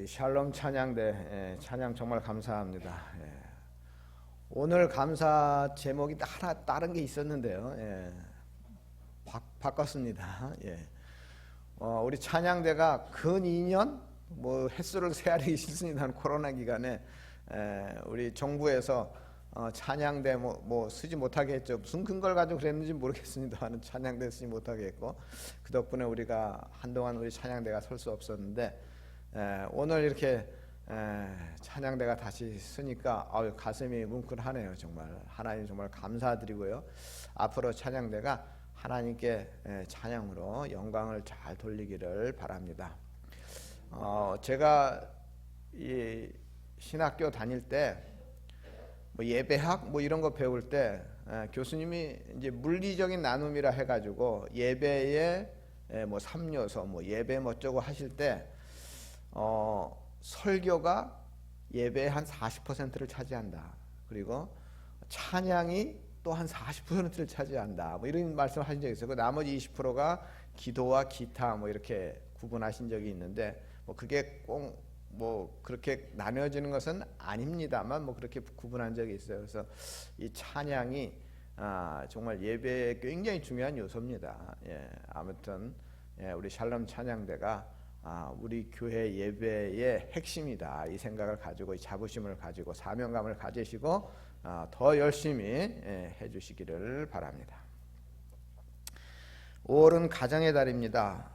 우리 샬롬 찬양대 찬양 정말 감사합니다. 오늘 감사 제목이 하나 다른 게 있었는데요. 바꿨습니다. 우리 찬양대가 근 2년 횟수를 세야되기 싫습니다만 코로나 기간에 우리 정부에서 찬양대 쓰지 못하게 했죠. 무슨 근거를 가지고 그랬는지 모르겠습니다만 찬양대 쓰지 못하게 했고, 그 덕분에 우리가 한동안 우리 찬양대가 설 수 없었는데 오늘 이렇게 찬양대가 다시 쓰니까 가슴이 뭉클하네요. 정말 하나님 정말 감사드리고요. 앞으로 찬양대가 하나님께 찬양으로 영광을 잘 돌리기를 바랍니다. 제가 이 신학교 다닐 때 예배학 이런 거 배울 때 교수님이 이제 물리적인 나눔이라 해가지고 예배에 3요소 예배 어쩌고 하실 때 설교가 예배의 한 40%를 차지한다. 그리고 찬양이 또 한 40%를 차지한다. 이런 말씀을 하신 적이 있어요. 그 나머지 20%가 기도와 기타 이렇게 구분하신 적이 있는데 그게 꼭 그렇게 나뉘어지는 것은 아닙니다만 그렇게 구분한 적이 있어요. 그래서 이 찬양이 정말 예배에 굉장히 중요한 요소입니다. 아무튼 우리 샬롬 찬양대가 우리 교회 예배의 핵심이다, 이 생각을 가지고, 이 자부심을 가지고 사명감을 가지시고 더 열심히 해주시기를 바랍니다. 5월은 가정의 달입니다.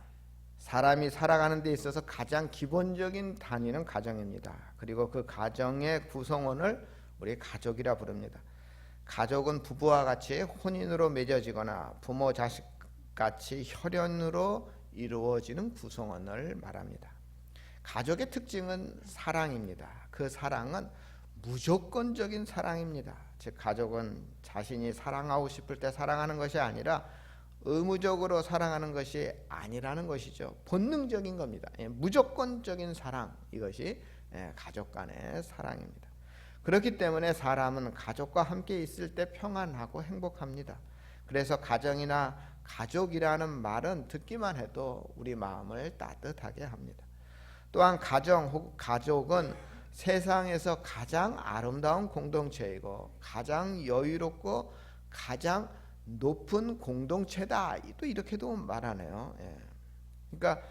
사람이 살아가는 데 있어서 가장 기본적인 단위는 가정입니다. 그리고 그 가정의 구성원을 우리 가족이라 부릅니다. 가족은 부부와 같이 혼인으로 맺어지거나 부모 자식 같이 혈연으로 이루어지는 구성원을 말합니다. 가족의 특징은 사랑입니다. 그 사랑은 무조건적인 사랑입니다. 즉 가족은 자신이 사랑하고 싶을 때 사랑하는 것이 아니라 의무적으로 사랑하는 것이 아니라는 것이죠. 본능적인 겁니다. 무조건적인 사랑, 이것이 가족 간의 사랑입니다. 그렇기 때문에 사람은 가족과 함께 있을 때 평안하고 행복합니다. 그래서 가정이나 가족이라는 말은 듣기만 해도 우리 마음을 따뜻하게 합니다. 또한 가정 혹은 가족은 세상에서 가장 아름다운 공동체이고 가장 여유롭고 가장 높은 공동체다, 또 이렇게도 말하네요. 그러니까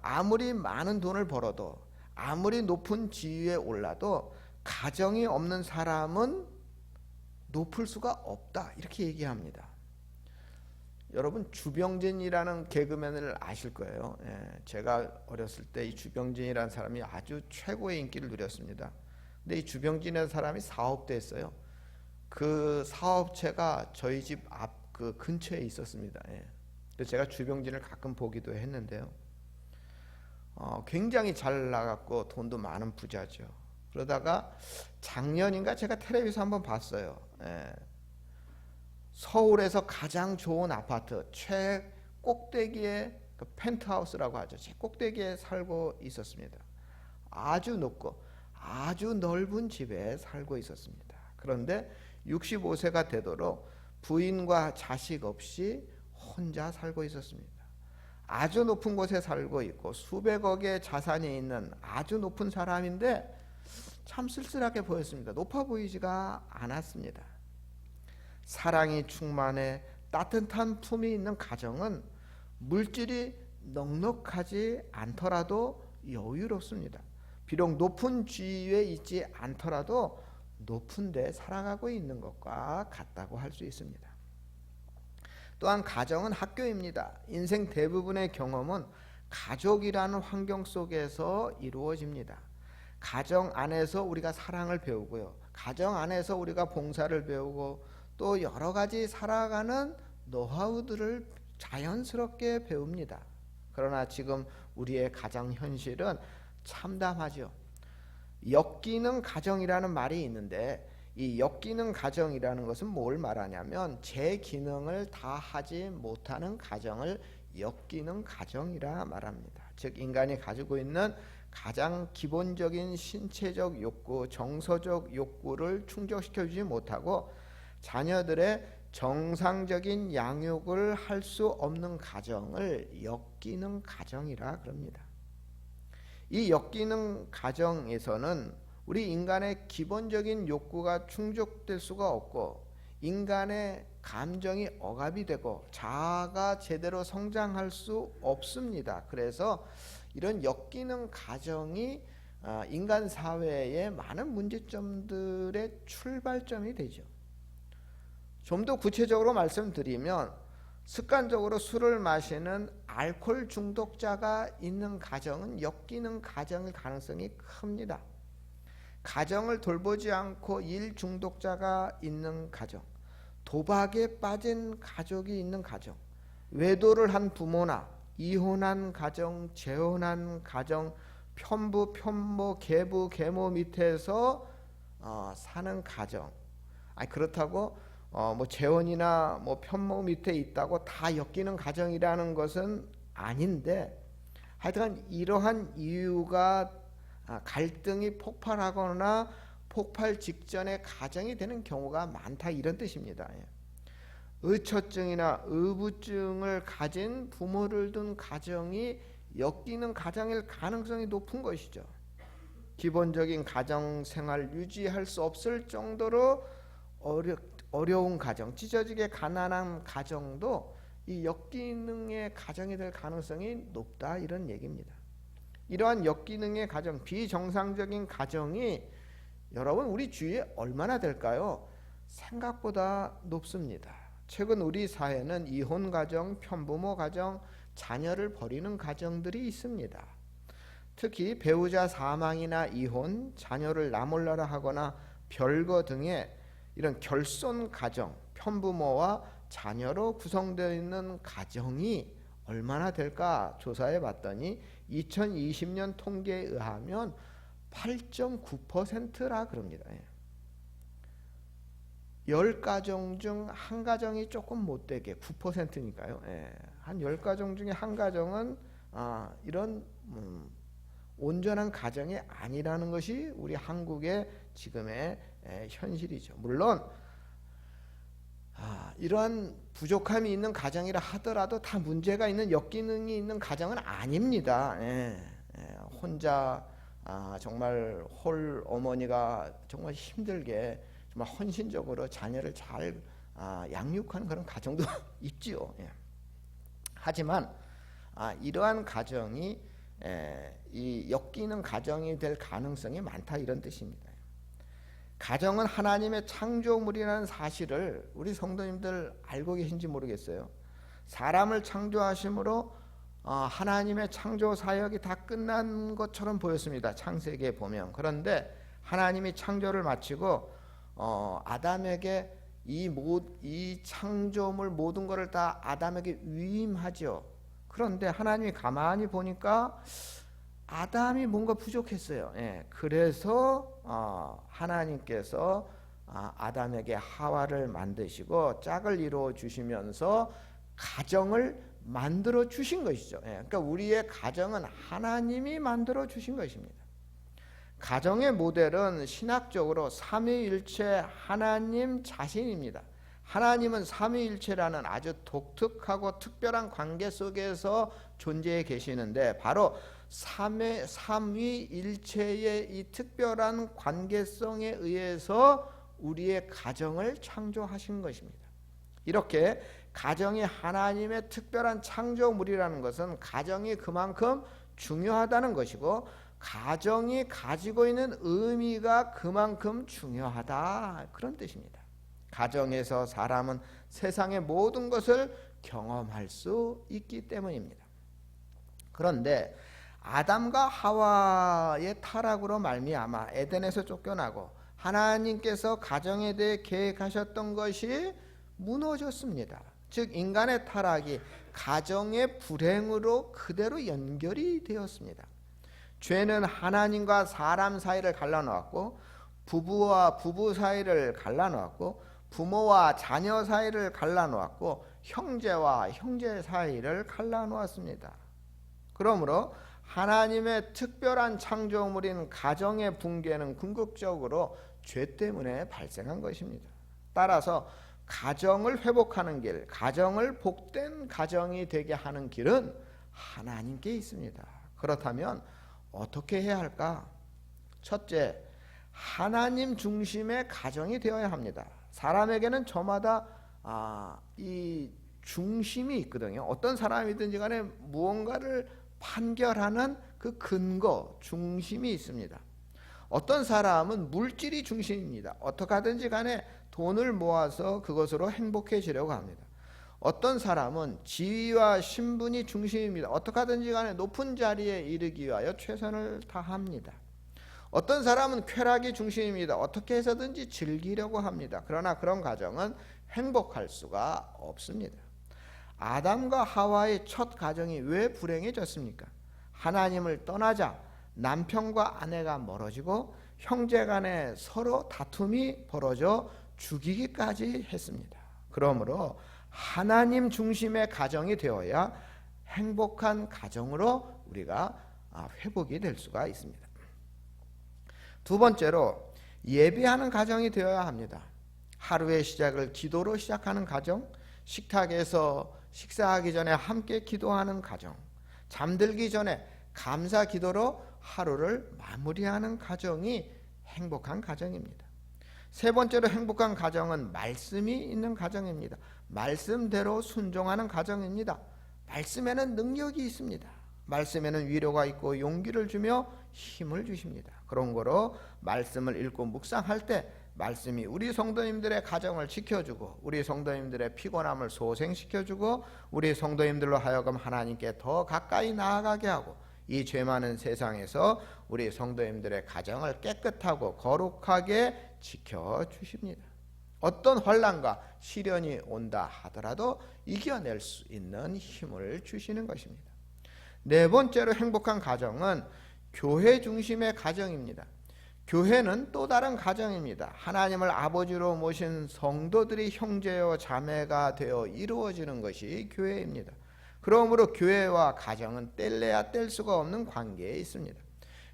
아무리 많은 돈을 벌어도 아무리 높은 지위에 올라도 가정이 없는 사람은 높을 수가 없다, 이렇게 얘기합니다. 여러분 주병진이라는 개그맨을 아실 거예요. 제가 어렸을 때 이 주병진이라는 사람이 아주 최고의 인기를 누렸습니다. 근데 이 주병진이라는 사람이 사업도 했어요. 그 사업체가 저희 집 앞 그 근처에 있었습니다. 그래서 제가 주병진을 가끔 보기도 했는데요. 굉장히 잘 나갔고 돈도 많은 부자죠. 그러다가 작년인가 제가 텔레비에서 한번 봤어요. 서울에서 가장 좋은 아파트 최꼭대기에, 그 펜트하우스라고 하죠, 최꼭대기에 살고 있었습니다. 아주 높고 아주 넓은 집에 살고 있었습니다. 그런데 65세가 되도록 부인과 자식 없이 혼자 살고 있었습니다. 아주 높은 곳에 살고 있고 수백억의 자산이 있는 아주 높은 사람인데 참 쓸쓸하게 보였습니다. 높아 보이지가 않았습니다. 사랑이 충만해 따뜻한 품이 있는 가정은 물질이 넉넉하지 않더라도 여유롭습니다. 비록 높은 지위에 있지 않더라도 높은 데 살아가고 있는 것과 같다고 할 수 있습니다. 또한 가정은 학교입니다. 인생 대부분의 경험은 가족이라는 환경 속에서 이루어집니다. 가정 안에서 우리가 사랑을 배우고요, 가정 안에서 우리가 봉사를 배우고 또 여러 가지 살아가는 노하우들을 자연스럽게 배웁니다. 그러나 지금 우리의 가정 현실은 참담하죠. 역기능 가정이라는 말이 있는데 이 역기능 가정이라는 것은 뭘 말하냐면 제 기능을 다 하지 못하는 가정을 역기능 가정이라 말합니다. 즉 인간이 가지고 있는 가장 기본적인 신체적 욕구, 정서적 욕구를 충족시켜주지 못하고 자녀들의 정상적인 양육을 할 수 없는 가정을 역기능 가정이라 그럽니다. 이 역기능 가정에서는 우리 인간의 기본적인 욕구가 충족될 수가 없고 인간의 감정이 억압이 되고 자아가 제대로 성장할 수 없습니다. 그래서 이런 역기능 가정이 인간 사회의 많은 문제점들의 출발점이 되죠. 좀 더 구체적으로 말씀드리면 습관적으로 술을 마시는 알코올 중독자가 있는 가정은 역기능 가정일 가능성이 큽니다. 가정을 돌보지 않고 일 중독자가 있는 가정, 도박에 빠진 가족이 있는 가정, 외도를 한 부모나 이혼한 가정, 재혼한 가정, 편부, 편모, 계부, 계모 밑에서 사는 가정. 그렇다고 뭐 재혼이나 뭐 편모 밑에 있다고 다 엮이는 가정이라는 것은 아닌데, 하여튼 이러한 이유가 갈등이 폭발하거나 폭발 직전에 가정이 되는 경우가 많다, 이런 뜻입니다. 의처증이나 의부증을 가진 부모를 둔 가정이 엮이는 가정일 가능성이 높은 것이죠. 기본적인 가정 생활 유지할 수 없을 정도로 어려운 가정, 찢어지게 가난한 가정도 이 역기능의 가정이 될 가능성이 높다, 이런 얘기입니다. 이러한 역기능의 가정, 비정상적인 가정이 여러분 우리 주위에 얼마나 될까요? 생각보다 높습니다. 최근 우리 사회는 이혼 가정, 편부모 가정, 자녀를 버리는 가정들이 있습니다. 특히 배우자 사망이나 이혼, 자녀를 나몰라라 하거나 별거 등의 이런 결손 가정, 편부모와 자녀로 구성되어 있는 가정이 얼마나 될까 조사해 봤더니 2020년 통계에 의하면 8.9%라 그럽니다. 10가정 중 한 가정이 조금 못되게 9%니까요. 한 10가정 중에 한 가정은 이런 온전한 가정이 아니라는 것이 우리 한국의 지금의 현실이죠. 물론 이러한 부족함이 있는 가정이라 하더라도 다 문제가 있는 역기능이 있는 가정은 아닙니다. 혼자 정말 홀 어머니가 정말 힘들게 정말 헌신적으로 자녀를 잘 양육하는 그런 가정도 있지요. 하지만 이러한 가정이 이 엮이는 가정이 될 가능성이 많다, 이런 뜻입니다. 가정은 하나님의 창조물이라는 사실을 우리 성도님들 알고 계신지 모르겠어요. 사람을 창조하심으로 하나님의 창조 사역이 다 끝난 것처럼 보였습니다. 창세기에 보면. 그런데 하나님이 창조를 마치고 아담에게 이 창조물 모든 것을 다 아담에게 위임하죠. 그런데 하나님이 가만히 보니까 아담이 뭔가 부족했어요. 그래서 하나님께서 아담에게 하와를 만드시고 짝을 이루어 주시면서 가정을 만들어 주신 것이죠. 그러니까 우리의 가정은 하나님이 만들어 주신 것입니다. 가정의 모델은 신학적으로 삼위일체 하나님 자신입니다. 하나님은 삼위일체라는 아주 독특하고 특별한 관계 속에서 존재해 계시는데 바로 삼위일체의 이 특별한 관계성에 의해서 우리의 가정을 창조하신 것입니다. 이렇게 가정이 하나님의 특별한 창조물이라는 것은 가정이 그만큼 중요하다는 것이고 가정이 가지고 있는 의미가 그만큼 중요하다, 그런 뜻입니다. 가정에서 사람은 세상의 모든 것을 경험할 수 있기 때문입니다. 그런데 아담과 하와의 타락으로 말미암아 에덴에서 쫓겨나고 하나님께서 가정에 대해 계획하셨던 것이 무너졌습니다. 즉 인간의 타락이 가정의 불행으로 그대로 연결이 되었습니다. 죄는 하나님과 사람 사이를 갈라놓았고 부부와 부부 사이를 갈라놓았고 부모와 자녀 사이를 갈라놓았고 형제와 형제 사이를 갈라놓았습니다. 그러므로 하나님의 특별한 창조물인 가정의 붕괴는 궁극적으로 죄 때문에 발생한 것입니다. 따라서 가정을 회복하는 길, 가정을 복된 가정이 되게 하는 길은 하나님께 있습니다. 그렇다면 어떻게 해야 할까? 첫째, 하나님 중심의 가정이 되어야 합니다. 사람에게는 저마다 이 중심이 있거든요. 어떤 사람이든지 간에 무언가를 판결하는 그 근거, 중심이 있습니다. 어떤 사람은 물질이 중심입니다. 어떻게 하든지 간에 돈을 모아서 그것으로 행복해지려고 합니다. 어떤 사람은 지위와 신분이 중심입니다. 어떻게 하든지 간에 높은 자리에 이르기 위하여 최선을 다합니다. 어떤 사람은 쾌락이 중심입니다. 어떻게 해서든지 즐기려고 합니다. 그러나 그런 가정은 행복할 수가 없습니다. 아담과 하와의 첫 가정이 왜 불행해졌습니까? 하나님을 떠나자 남편과 아내가 멀어지고 형제간에 서로 다툼이 벌어져 죽이기까지 했습니다. 그러므로 하나님 중심의 가정이 되어야 행복한 가정으로 우리가 회복이 될 수가 있습니다. 두 번째로 예배하는 가정이 되어야 합니다. 하루의 시작을 기도로 시작하는 가정, 식탁에서 식사하기 전에 함께 기도하는 가정, 잠들기 전에 감사 기도로 하루를 마무리하는 가정이 행복한 가정입니다. 세 번째로 행복한 가정은 말씀이 있는 가정입니다. 말씀대로 순종하는 가정입니다. 말씀에는 능력이 있습니다. 말씀에는 위로가 있고 용기를 주며 힘을 주십니다. 그런 거로 말씀을 읽고 묵상할 때 말씀이 우리 성도님들의 가정을 지켜주고 우리 성도님들의 피곤함을 소생시켜주고 우리 성도님들로 하여금 하나님께 더 가까이 나아가게 하고 이 죄 많은 세상에서 우리 성도님들의 가정을 깨끗하고 거룩하게 지켜주십니다. 어떤 환난과 시련이 온다 하더라도 이겨낼 수 있는 힘을 주시는 것입니다. 네 번째로 행복한 가정은 교회 중심의 가정입니다. 교회는 또 다른 가정입니다. 하나님을 아버지로 모신 성도들이 형제요 자매가 되어 이루어지는 것이 교회입니다. 그러므로 교회와 가정은 뗄래야 뗄 수가 없는 관계에 있습니다.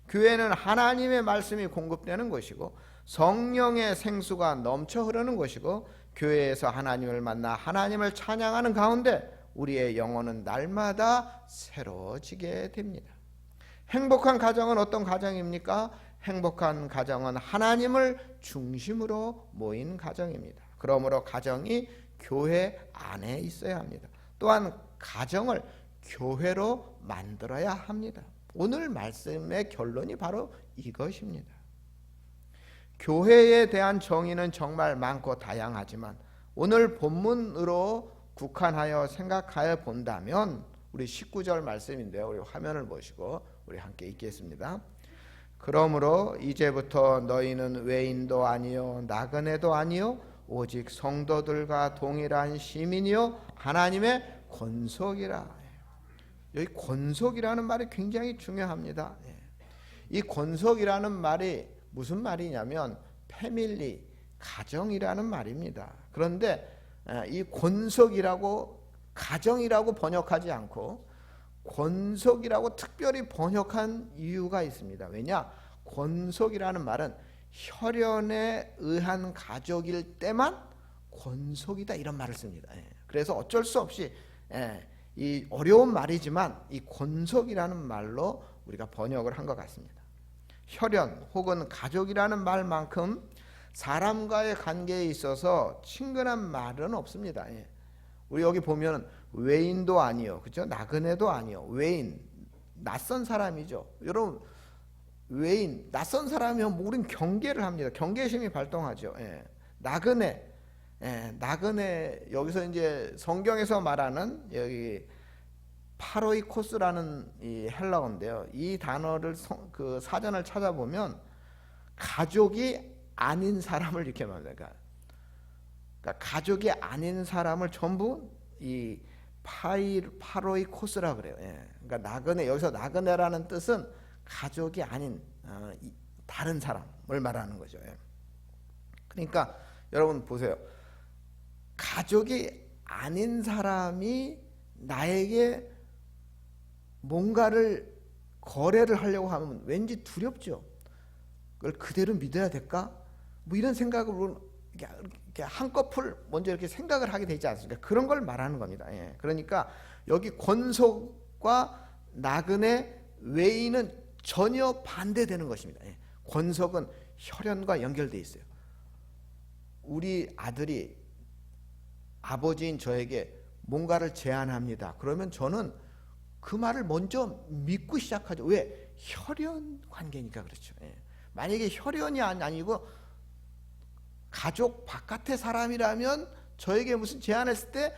교회는 하나님의 말씀이 공급되는 곳이고 성령의 생수가 넘쳐 흐르는 곳이고 교회에서 하나님을 만나 하나님을 찬양하는 가운데 우리의 영혼은 날마다 새로워지게 됩니다. 행복한 가정은 어떤 가정입니까? 행복한 가정은 하나님을 중심으로 모인 가정입니다. 그러므로 가정이 교회 안에 있어야 합니다. 또한 가정을 교회로 만들어야 합니다. 오늘 말씀의 결론이 바로 이것입니다. 교회에 대한 정의는 정말 많고 다양하지만 오늘 본문으로 국한하여 생각하여 본다면 우리 19절 말씀인데요. 우리 화면을 보시고 우리 함께 읽겠습니다. 그러므로 이제부터 너희는 외인도 아니요 나그네도 아니요 오직 성도들과 동일한 시민이요 하나님의 권속이라. 여기 권속이라는 말이 굉장히 중요합니다. 이 권속이라는 말이 무슨 말이냐면 패밀리, 가정이라는 말입니다. 그런데 이 권속이라고 가정이라고 번역하지 않고 권속이라고 특별히 번역한 이유가 있습니다. 왜냐? 권속이라는 말은 혈연에 의한 가족일 때만 권속이다 이런 말을 씁니다. 그래서 어쩔 수 없이 이 어려운 말이지만 이 권속이라는 말로 우리가 번역을 한 것 같습니다. 혈연 혹은 가족이라는 말만큼 사람과의 관계에 있어서 친근한 말은 없습니다. 우리 여기 보면 외인도 아니요, 그렇죠? 나그네도 아니요. 외인, 낯선 사람이죠. 여러분, 외인, 낯선 사람이면 우린 경계를 합니다. 경계심이 발동하죠. 나그네, 나그네 여기서 이제 성경에서 말하는 여기 파로이코스라는 이 헬라어인데요. 이 단어를 그 사전을 찾아보면 가족이 아닌 사람을 이렇게 말합니다. 그러니까 가족이 아닌 사람을 전부 이 파로이코스라 그래요. 그러니까 나그네, 여기서 나그네라는 뜻은 가족이 아닌 다른 사람을 말하는 거죠. 그러니까 여러분 보세요. 가족이 아닌 사람이 나에게 뭔가를 거래를 하려고 하면 왠지 두렵죠. 그걸 그대로 믿어야 될까? 뭐 이런 생각으로 이렇게 한꺼풀 먼저 이렇게 생각을 하게 되지 않습니까? 그런 걸 말하는 겁니다. 그러니까 여기 권속과 나그네 외인은 전혀 반대되는 것입니다. 권속은 혈연과 연결되어 있어요. 우리 아들이 아버지인 저에게 뭔가를 제안합니다. 그러면 저는 그 말을 먼저 믿고 시작하죠. 왜? 혈연 관계니까 그렇죠. 만약에 혈연이 아니고 가족 바깥의 사람이라면 저에게 무슨 제안했을 때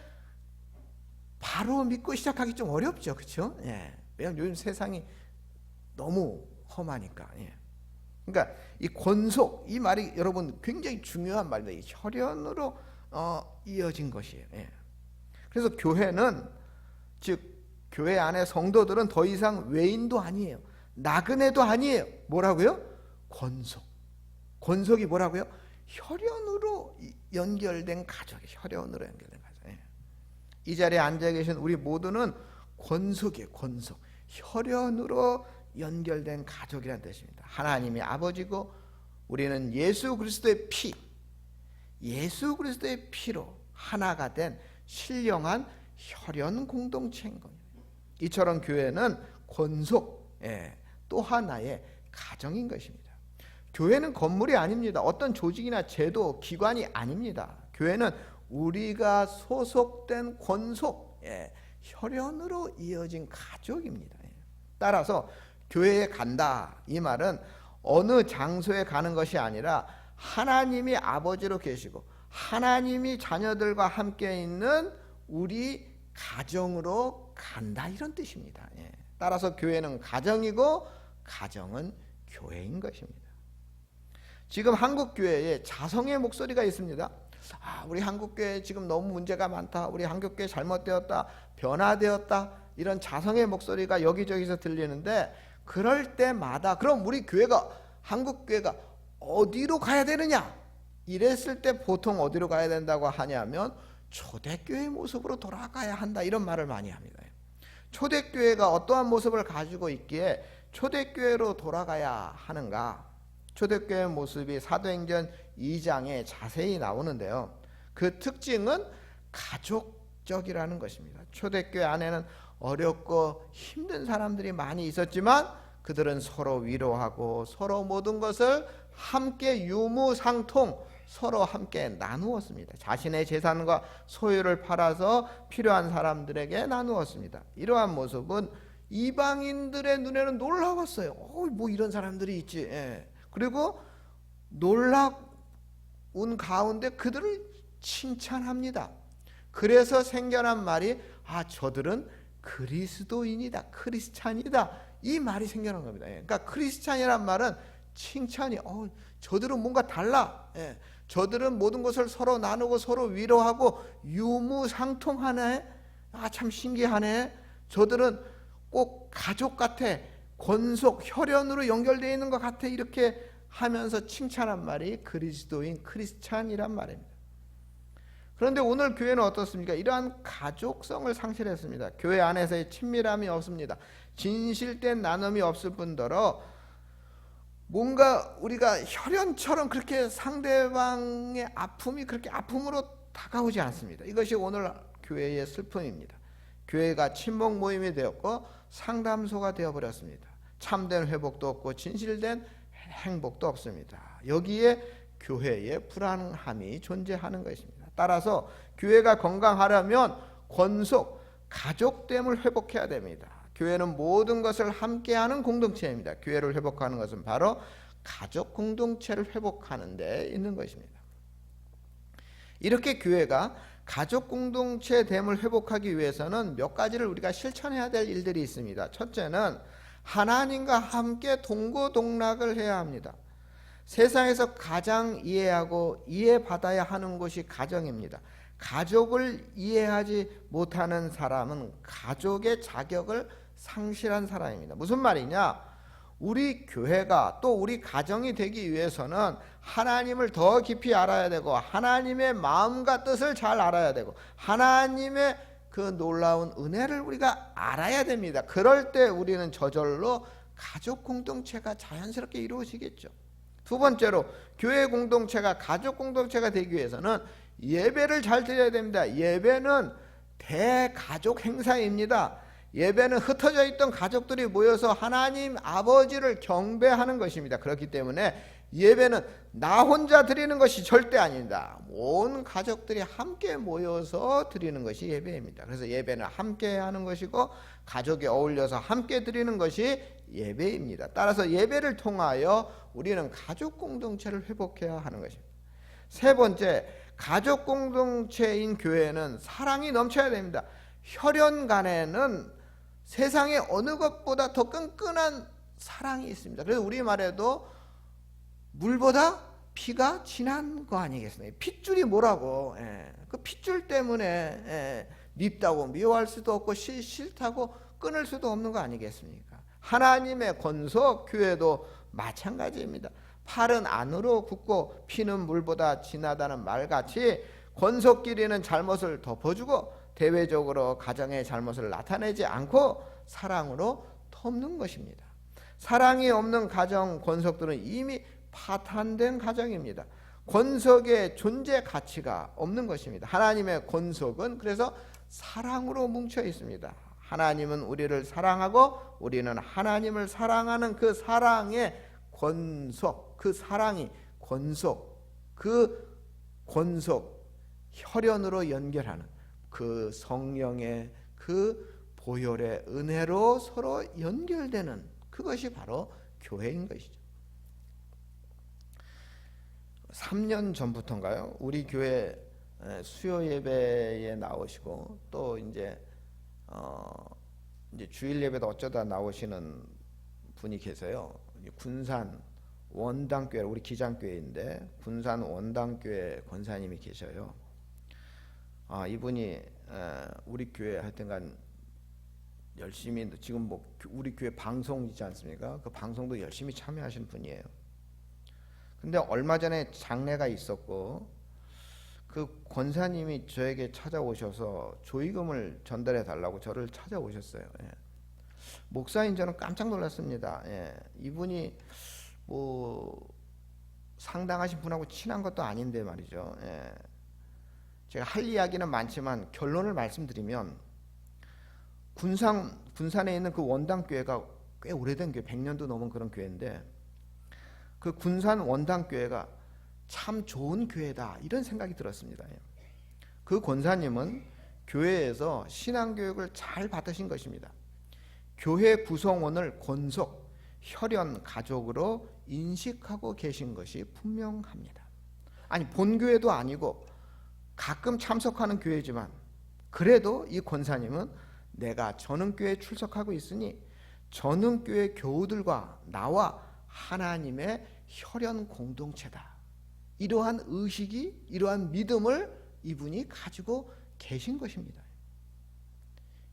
바로 믿고 시작하기 좀 어렵죠. 그렇죠? 왜냐하면 요즘 세상이 너무 험하니까. 그러니까 이 권속, 이 말이 여러분 굉장히 중요한 말입니다. 이 혈연으로 이어진 것이에요. 그래서 교회는, 즉 교회 안에 성도들은 더 이상 외인도 아니에요. 나그네도 아니에요. 뭐라고요? 권속. 권속이 뭐라고요? 혈연으로 연결된 가족이에요. 혈연으로 연결된 가족. 이 자리에 앉아 계신 우리 모두는 권속이에요. 권속. 혈연으로 연결된 가족이라는 뜻입니다. 하나님이 아버지고 우리는 예수 그리스도의 피, 예수 그리스도의 피로 하나가 된 신령한 혈연 공동체인 겁니다. 이처럼 교회는 권속, 또 하나의 가정인 것입니다. 교회는 건물이 아닙니다. 어떤 조직이나 제도, 기관이 아닙니다. 교회는 우리가 소속된 권속, 혈연으로 이어진 가족입니다. 따라서 교회에 간다, 이 말은 어느 장소에 가는 것이 아니라 하나님이 아버지로 계시고 하나님이 자녀들과 함께 있는 우리 가정으로 간다, 이런 뜻입니다. 따라서 교회는 가정이고 가정은 교회인 것입니다. 지금 한국교회에 자성의 목소리가 있습니다. 우리 한국교회 지금 너무 문제가 많다, 우리 한국교회 잘못되었다, 변화되었다, 이런 자성의 목소리가 여기저기서 들리는데, 그럴 때마다 그럼 우리 교회가, 한국교회가 어디로 가야 되느냐? 이랬을 때 보통 어디로 가야 된다고 하냐면 초대교회 모습으로 돌아가야 한다, 이런 말을 많이 합니다. 초대교회가 어떠한 모습을 가지고 있기에 초대교회로 돌아가야 하는가? 초대교회 모습이 사도행전 2장에 자세히 나오는데요. 그 특징은 가족적이라는 것입니다. 초대교회 안에는 어렵고 힘든 사람들이 많이 있었지만 그들은 서로 위로하고 서로 모든 것을 함께 유무상통 서로 함께 나누었습니다. 자신의 재산과 소유를 팔아서 필요한 사람들에게 나누었습니다. 이러한 모습은 이방인들의 눈에는 놀라웠어요. 뭐 이런 사람들이 있지. 그리고 놀라운 가운데 그들을 칭찬합니다. 그래서 생겨난 말이 저들은 그리스도인이다, 크리스찬이다, 이 말이 생겨난 겁니다. 그러니까 크리스찬이란 말은 칭찬이, 저들은 뭔가 달라, 저들은 모든 것을 서로 나누고 서로 위로하고 유무상통하네, 참 신기하네, 저들은 꼭 가족 같아, 권속, 혈연으로 연결되어 있는 것 같아, 이렇게 하면서 칭찬한 말이 그리스도인, 크리스찬이란 말입니다. 그런데 오늘 교회는 어떻습니까? 이러한 가족성을 상실했습니다. 교회 안에서의 친밀함이 없습니다. 진실된 나눔이 없을 뿐더러 뭔가 우리가 혈연처럼 그렇게 상대방의 아픔이 그렇게 아픔으로 다가오지 않습니다. 이것이 오늘 교회의 슬픔입니다. 교회가 친목 모임이 되었고 상담소가 되어버렸습니다. 참된 회복도 없고 진실된 행복도 없습니다. 여기에 교회의 불안함이 존재하는 것입니다. 따라서 교회가 건강하려면 권속, 가족됨을 회복해야 됩니다. 교회는 모든 것을 함께하는 공동체입니다. 교회를 회복하는 것은 바로 가족 공동체를 회복하는 데 있는 것입니다. 이렇게 교회가 가족 공동체됨을 회복하기 위해서는 몇 가지를 우리가 실천해야 될 일들이 있습니다. 첫째는 하나님과 함께 동고동락을 해야 합니다. 세상에서 가장 이해하고 이해받아야 하는 것이 가정입니다. 가족을 이해하지 못하는 사람은 가족의 자격을 상실한 사람입니다. 무슨 말이냐? 우리 교회가 또 우리 가정이 되기 위해서는 하나님을 더 깊이 알아야 되고 하나님의 마음과 뜻을 잘 알아야 되고 하나님의 그 놀라운 은혜를 우리가 알아야 됩니다. 그럴 때 우리는 저절로 가족 공동체가 자연스럽게 이루어지겠죠. 두 번째로 교회 공동체가 가족 공동체가 되기 위해서는 예배를 잘 드려야 됩니다. 예배는 대가족 행사입니다. 예배는 흩어져 있던 가족들이 모여서 하나님 아버지를 경배하는 것입니다. 그렇기 때문에 예배는 나 혼자 드리는 것이 절대 아닙니다. 온 가족들이 함께 모여서 드리는 것이 예배입니다. 그래서 예배는 함께 하는 것이고 가족이 어울려서 함께 드리는 것이 예배입니다. 따라서 예배를 통하여 우리는 가족 공동체를 회복해야 하는 것입니다. 세 번째, 가족 공동체인 교회는 사랑이 넘쳐야 됩니다. 혈연 간에는 세상에 어느 것보다 더 끈끈한 사랑이 있습니다. 그래서 우리말에도 물보다 피가 진한 거 아니겠습니까? 핏줄이 뭐라고? 그 핏줄 때문에 밉다고 미워할 수도 없고 싫다고 끊을 수도 없는 거 아니겠습니까? 하나님의 권속 교회도 마찬가지입니다. 팔은 안으로 굳고 피는 물보다 진하다는 말같이 권속끼리는 잘못을 덮어주고 대외적으로 가정의 잘못을 나타내지 않고 사랑으로 덮는 것입니다. 사랑이 없는 가정 권속들은 이미 파탄된 가정입니다. 권속의 존재 가치가 없는 것입니다. 하나님의 권속은 그래서 사랑으로 뭉쳐 있습니다. 하나님은 우리를 사랑하고 우리는 하나님을 사랑하는 그 사랑의 권속, 그 사랑이 권속, 그 권속 혈연으로 연결하는 그 성령의 그 보혈의 은혜로 서로 연결되는 그것이 바로 교회인 것이죠. 3년 전부터인가요? 우리 교회 수요 예배에 나오시고 또 이제 주일 예배도 어쩌다 나오시는 분이 계세요. 군산 원당교회, 우리 기장교회인데 군산 원당교회 권사님이 계셔요. 이분이 우리 교회 하여튼간 열심히 지금 뭐 우리 교회 방송 있지 않습니까? 그 방송도 열심히 참여하신 분이에요. 근데 얼마 전에 장례가 있었고 그 권사님이 저에게 찾아오셔서 조의금을 전달해 달라고 저를 찾아오셨어요. 목사인 저는 깜짝 놀랐습니다. 이분이 뭐 상당하신 분하고 친한 것도 아닌데 말이죠. 제가 할 이야기는 많지만 결론을 말씀드리면 군산에 있는 그 원당교회가 꽤 오래된 교회, 100년도 넘은 그런 교회인데 그 군산 원당교회가 참 좋은 교회다 이런 생각이 들었습니다. 그 권사님은 교회에서 신앙교육을 잘 받으신 것입니다. 교회 구성원을 권속, 혈연, 가족으로 인식하고 계신 것이 분명합니다. 아니 본교회도 아니고 가끔 참석하는 교회지만 그래도 이 권사님은 내가 전흥교회에 출석하고 있으니 전흥교회 교우들과 나와 하나님의 혈연 공동체다. 이러한 의식이, 이러한 믿음을 이분이 가지고 계신 것입니다.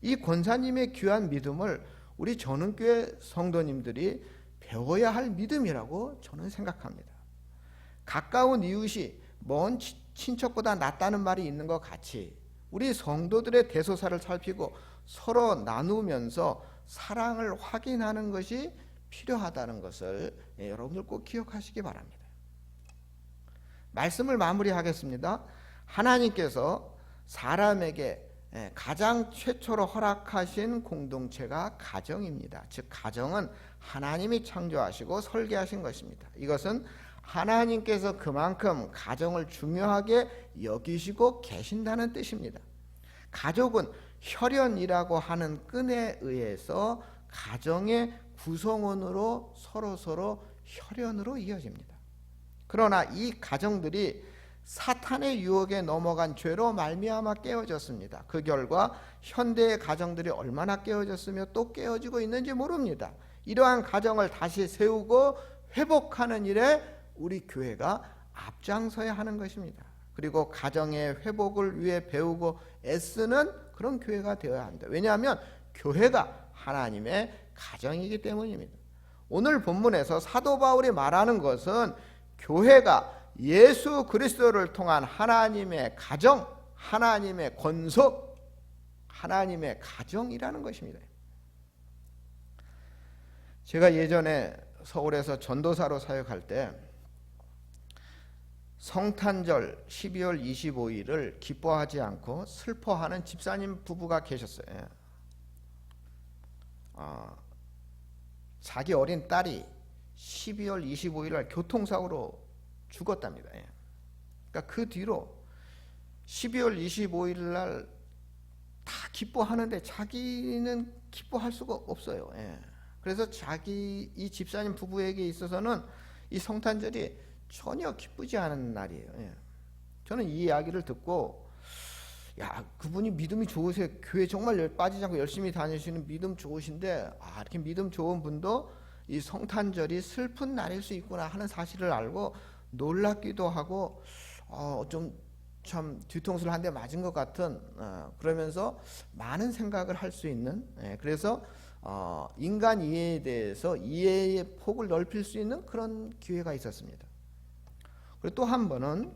이 권사님의 귀한 믿음을 우리 전흥교회 성도님들이 배워야 할 믿음이라고 저는 생각합니다. 가까운 이웃이 먼 친척보다 낫다는 말이 있는 것 같이 우리 성도들의 대소사를 살피고 서로 나누면서 사랑을 확인하는 것이 필요하다는 것을 여러분들 꼭 기억하시기 바랍니다. 말씀을 마무리하겠습니다. 하나님께서 사람에게 가장 최초로 허락하신 공동체가 가정입니다. 즉 가정은 하나님이 창조하시고 설계하신 것입니다. 이것은 하나님께서 그만큼 가정을 중요하게 여기시고 계신다는 뜻입니다. 가족은 혈연이라고 하는 끈에 의해서 가정의 구성원으로 서로 혈연으로 이어집니다. 그러나 이 가정들이 사탄의 유혹에 넘어간 죄로 말미암아 깨어졌습니다. 그 결과 현대의 가정들이 얼마나 깨어졌으며 또 깨어지고 있는지 모릅니다. 이러한 가정을 다시 세우고 회복하는 일에 우리 교회가 앞장서야 하는 것입니다. 그리고 가정의 회복을 위해 배우고 애쓰는 그런 교회가 되어야 합니다. 왜냐하면 교회가 하나님의 가정이기 때문입니다. 오늘 본문에서 사도 바울이 말하는 것은 교회가 예수 그리스도를 통한 하나님의 가정, 하나님의 권속, 하나님의 가정이라는 것입니다. 제가 예전에 서울에서 전도사로 사역할 때 성탄절 12월 25일을 기뻐하지 않고 슬퍼하는 집사님 부부가 계셨어요. 자기 어린 딸이 12월 25일 날 교통사고로 죽었답니다. 예. 그러니까 그 뒤로 12월 25일 날 다 기뻐하는데 자기는 기뻐할 수가 없어요. 예. 그래서 이 집사님 부부에게 있어서는 이 성탄절이 전혀 기쁘지 않은 날이에요. 예. 저는 이 이야기를 듣고, 야, 그분이 믿음이 좋으세요. 교회 정말 빠지지 않고 열심히 다니시는 믿음 좋으신데, 이렇게 믿음 좋은 분도 이 성탄절이 슬픈 날일 수 있구나 하는 사실을 알고 놀랍기도 하고, 좀 참 뒤통수를 한 대 맞은 것 같은, 그러면서 많은 생각을 할 수 있는, 그래서 인간 이해에 대해서 이해의 폭을 넓힐 수 있는 그런 기회가 있었습니다. 그리고 또 한 번은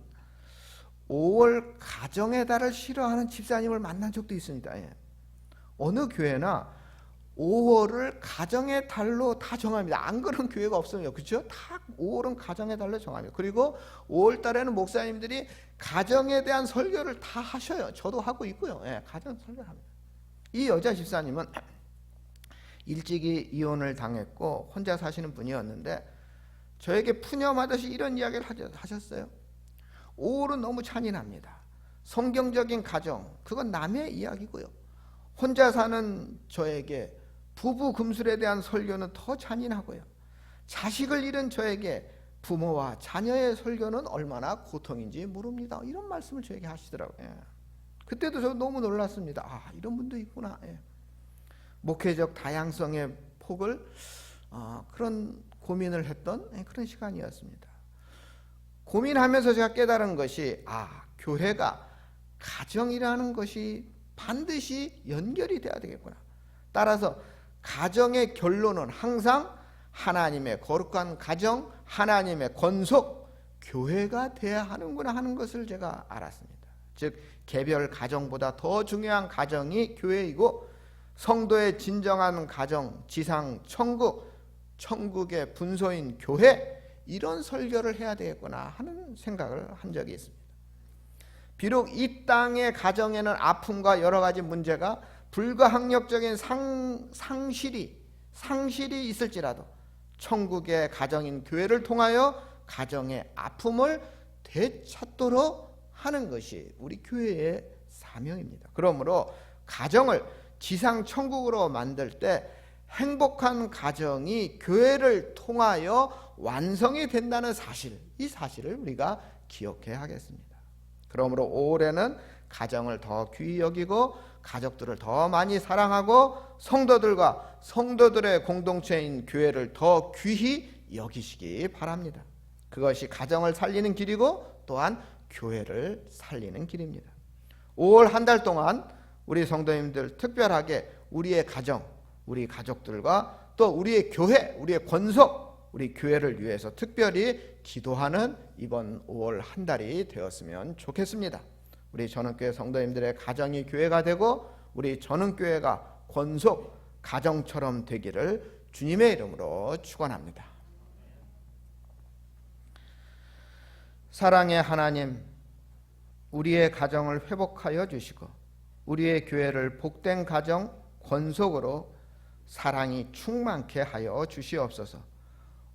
5월 가정의 달을 싫어하는 집사님을 만난 적도 있습니다. 예. 어느 교회나 5월을 가정의 달로 다 정합니다. 안 그런 교회가 없어요. 그렇죠? 다 5월은 가정의 달로 정합니다. 그리고 5월 달에는 목사님들이 가정에 대한 설교를 다 하셔요. 저도 하고 있고요. 예, 가정 설교를 합니다. 이 여자 집사님은 일찍이 이혼을 당했고 혼자 사시는 분이었는데 저에게 푸념하듯이 이런 이야기를 하셨어요. 5월은 너무 잔인합니다. 성경적인 가정, 그건 남의 이야기고요. 혼자 사는 저에게 부부 금술에 대한 설교는 더 잔인하고요. 자식을 잃은 저에게 부모와 자녀의 설교는 얼마나 고통인지 모릅니다. 이런 말씀을 저에게 하시더라고요. 예. 그때도 저 너무 놀랐습니다. 이런 분도 있구나. 예. 목회적 다양성의 폭을 그런 고민을 했던 그런 시간이었습니다. 고민하면서 제가 깨달은 것이 교회가 가정이라는 것이 반드시 연결이 돼야 되겠구나. 따라서 가정의 결론은 항상 하나님의 거룩한 가정, 하나님의 권속, 교회가 돼야 하는구나 하는 것을 제가 알았습니다. 즉 개별 가정보다 더 중요한 가정이 교회이고 성도의 진정한 가정, 지상 천국, 천국의 분소인 교회, 이런 설교를 해야 되겠구나 하는 생각을 한 적이 있습니다. 비록 이 땅의 가정에는 아픔과 여러 가지 문제가 불가항력적인 상실이 있을지라도 천국의 가정인 교회를 통하여 가정의 아픔을 되찾도록 하는 것이 우리 교회의 사명입니다. 그러므로 가정을 지상 천국으로 만들 때 행복한 가정이 교회를 통하여 완성이 된다는 사실, 이 사실을 우리가 기억해야 하겠습니다. 그러므로 올해는 가정을 더 귀히 여기고 가족들을 더 많이 사랑하고 성도들과 성도들의 공동체인 교회를 더 귀히 여기시기 바랍니다. 그것이 가정을 살리는 길이고 또한 교회를 살리는 길입니다. 5월 한 달 동안 우리 성도님들 특별하게 우리의 가정, 우리 가족들과 또 우리의 교회, 우리의 권속, 우리 교회를 위해서 특별히 기도하는 이번 5월 한 달이 되었으면 좋겠습니다. 우리 전원교회 성도님들의 가정이 교회가 되고 우리 전원교회가 권속 가정처럼 되기를 주님의 이름으로 축원합니다. 사랑의 하나님, 우리의 가정을 회복하여 주시고 우리의 교회를 복된 가정, 권속으로 사랑이 충만케 하여 주시옵소서.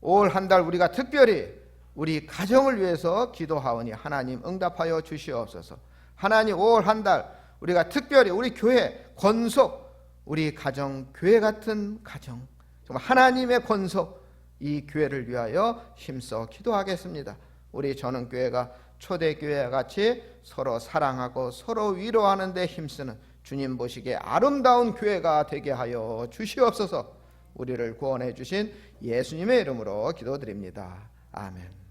올 한 달 우리가 특별히 우리 가정을 위해서 기도하오니 하나님 응답하여 주시옵소서. 하나님, 올 한 달 우리가 특별히 우리 교회 권속, 우리 가정, 교회 같은 가정, 정말 하나님의 권속, 이 교회를 위하여 힘써 기도하겠습니다. 우리 전원교회가 초대교회와 같이 서로 사랑하고 서로 위로하는 데 힘쓰는 주님 보시기에 아름다운 교회가 되게 하여 주시옵소서. 우리를 구원해 주신 예수님의 이름으로 기도드립니다. 아멘.